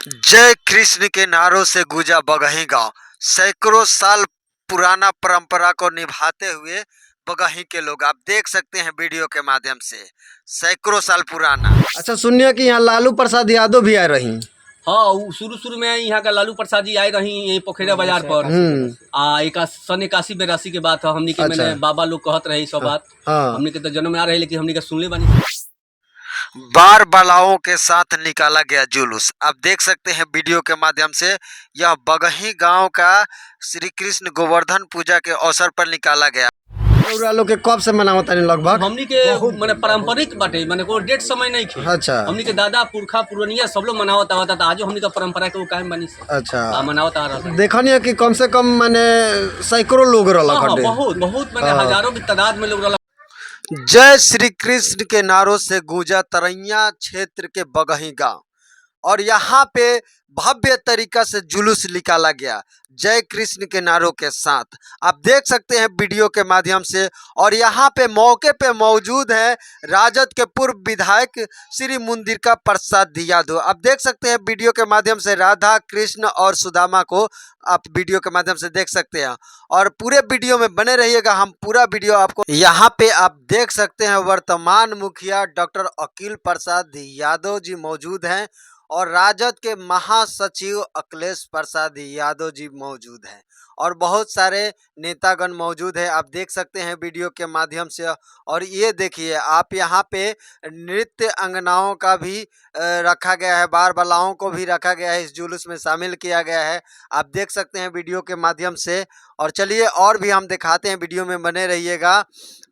जय कृष्ण के नारों से गूंजा बगही गांव। सैकड़ों साल पुराना परंपरा को निभाते हुए बगही के लोग आप देख सकते हैं वीडियो के माध्यम से। सैकड़ों साल पुराना। अच्छा, सुनिए कि यहाँ लालू प्रसाद यादव भी आए रही। हाँ, शुरू शुरू में यहाँ का लालू प्रसाद जी आए रही यही पोखरा बाजार पर। एक सन 81-82 के बात है। हमनी के अच्छा। मैंने बाबा लोग कहत रही सब बात। हाँ। हमनी के तो जन्म में आ रही, लेकिन हमनी के सुनले बानी। बार बालाओं के साथ निकाला गया जुलूस आप देख सकते हैं वीडियो के माध्यम से। यह बगही गांव का श्री कृष्ण गोवर्धन पूजा के अवसर पर निकाला गया। लोग के कब से मनावत तानी लगभग? हमनी के माने पारंपरिक बाटे, माने को डेट समय नहीं खे। अच्छा। हमनी के दादा पुरखा पुरनिया सब लोग मनावत आवता था। आज हमनी का परंपरा के वो कायम बनी। अच्छा। मनावत आ रहा। देखनिए कि कम से कम माने सैकड़ों लोग रहला खड्डे। बहुत बहुत माने हजारों की तादाद में लोग रहला। जय श्री कृष्ण के नारों से गूंजा तरैया क्षेत्र के बगही गांव और यहाँ पे भव्य तरीका से जुलूस निकाला गया जय कृष्ण के नारों के साथ। आप देख सकते हैं वीडियो के माध्यम से। और यहाँ पे मौके पे मौजूद है राजद के पूर्व विधायक श्री मुंदिरका प्रसाद यादव। आप देख सकते हैं वीडियो के माध्यम से राधा कृष्ण और सुदामा को आप वीडियो के माध्यम से देख सकते हैं। और पूरे वीडियो में बने रहिएगा, हम पूरा वीडियो आपको यहाँ पे आप देख सकते हैं। वर्तमान मुखिया डॉक्टर अखिल प्रसाद यादव जी मौजूद हैं और राजद के महासचिव अखिलेश प्रसाद यादव जी मौजूद हैं और बहुत सारे नेतागण मौजूद है। आप देख सकते हैं वीडियो के माध्यम से। और ये देखिए आप यहाँ पे नृत्य अंगनाओं का भी रखा गया है, बार बालाओं को भी रखा गया है, इस जुलूस में शामिल किया गया है। आप देख सकते हैं वीडियो के माध्यम से। और चलिए और भी हम दिखाते हैं, वीडियो में बने रहिएगा।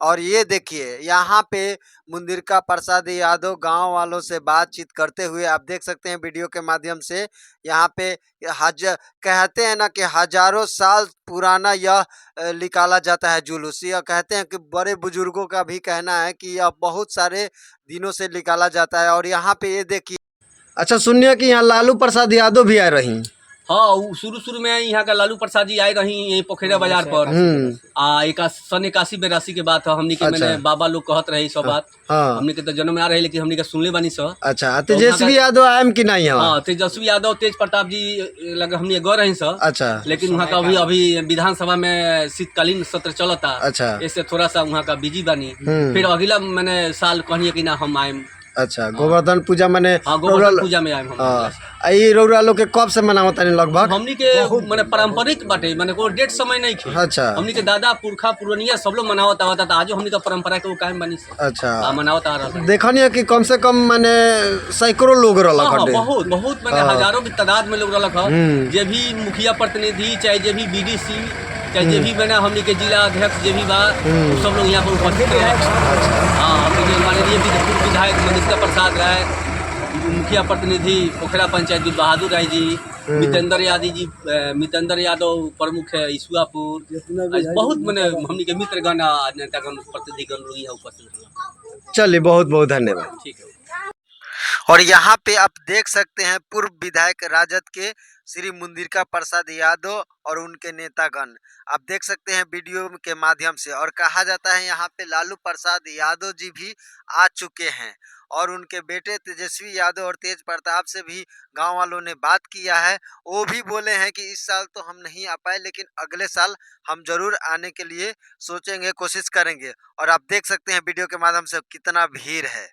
और ये देखिए यहाँ पे मुंदिरका प्रसाद यादव गांव वालों से बातचीत करते हुए आप देख सकते हैं वीडियो के माध्यम से। यहाँ पे कहते हैं ना कि हजारों साल पुराना यह निकाला जाता है जुलूस। यह कहते हैं कि बड़े बुजुर्गों का भी कहना है कि यह बहुत सारे दिनों से निकाला जाता है। और यहाँ पे ये देखिए। अच्छा, सुनिए कि यहाँ लालू प्रसाद यादव भी आए रही। हाँ, शुरू शुरू में यहाँ का लालू प्रसाद जी आए रही यही पोखरा बाजार पर। एक सन 81-82 के बात है। हमनी के मैंने बाबा लोग कहत रही सब बात। हमनी के तो जन्म में आ रही, लेकिन हमनी के सुनले बानी सब। अच्छा, तेजस्वी यादव आयम कि नहीं? हाँ, तेजस्वी यादव तेज प्रताप जी लगे हमनी गए रही सब। अच्छा। लेकिन वहाँ का अभी विधानसभा में शीतकालीन सत्र चलता। अच्छा। इससे थोड़ा सा वहाँ का बिजी बानी। फिर अगला मैंने साल कहनी कि ना हम आए। अच्छा, गोवर्धन पूजा माने? हाँ, गोवर्धन पूजा में आए हम। रौरा लोग के कब से मनावत तानी लगभग? हमनी के माने पारंपरिक बाटे, माने को डेट समय नहीं खे। अच्छा। हमनी के दादा पुरखा पुरनिया सब लोग मनावत आवता था। आज हमनी का परंपरा के वो कायम बनी। अच्छा। मनावत आ रहा। देखनिए कि कम से कम माने सैकड़ों लोग रहला खड्डे। बहुत बहुत माने हजारों की तादाद में लोग रहला। जे भी मुखिया प्रतिनिधि, चाहे जे भी बीडीसी, चाहे जे भी बना हमनी के जिला अध्यक्ष जे भी बा, सब लोग यहाँ पर उपस्थित रहे। हाँ, हमनी के माननीय विधायक मुंदिरका प्रसाद राय, मुखिया प्रतिनिधि पोखरा पंचायत बहादुर राय जी, मितेंद्र यादव प्रमुख है ईसुआपुर, बहुत मैंने हमनी के मित्रगण नेतागण प्रतिनिधिगण लोग यहाँ उपस्थित। चलिए, बहुत बहुत धन्यवाद। ठीक है। और यहाँ पे आप देख सकते हैं पूर्व विधायक राजद के श्री मुंदिरका प्रसाद यादव और उनके नेतागण आप देख सकते हैं वीडियो के माध्यम से। और कहा जाता है यहाँ पे लालू प्रसाद यादव जी भी आ चुके हैं और उनके बेटे तेजस्वी यादव और तेज प्रताप से भी गांव वालों ने बात किया है। वो भी बोले हैं कि इस साल तो हम नहीं आ पाए, लेकिन अगले साल हम जरूर आने के लिए सोचेंगे, कोशिश करेंगे। और आप देख सकते हैं वीडियो के माध्यम से कितना भीड़ है।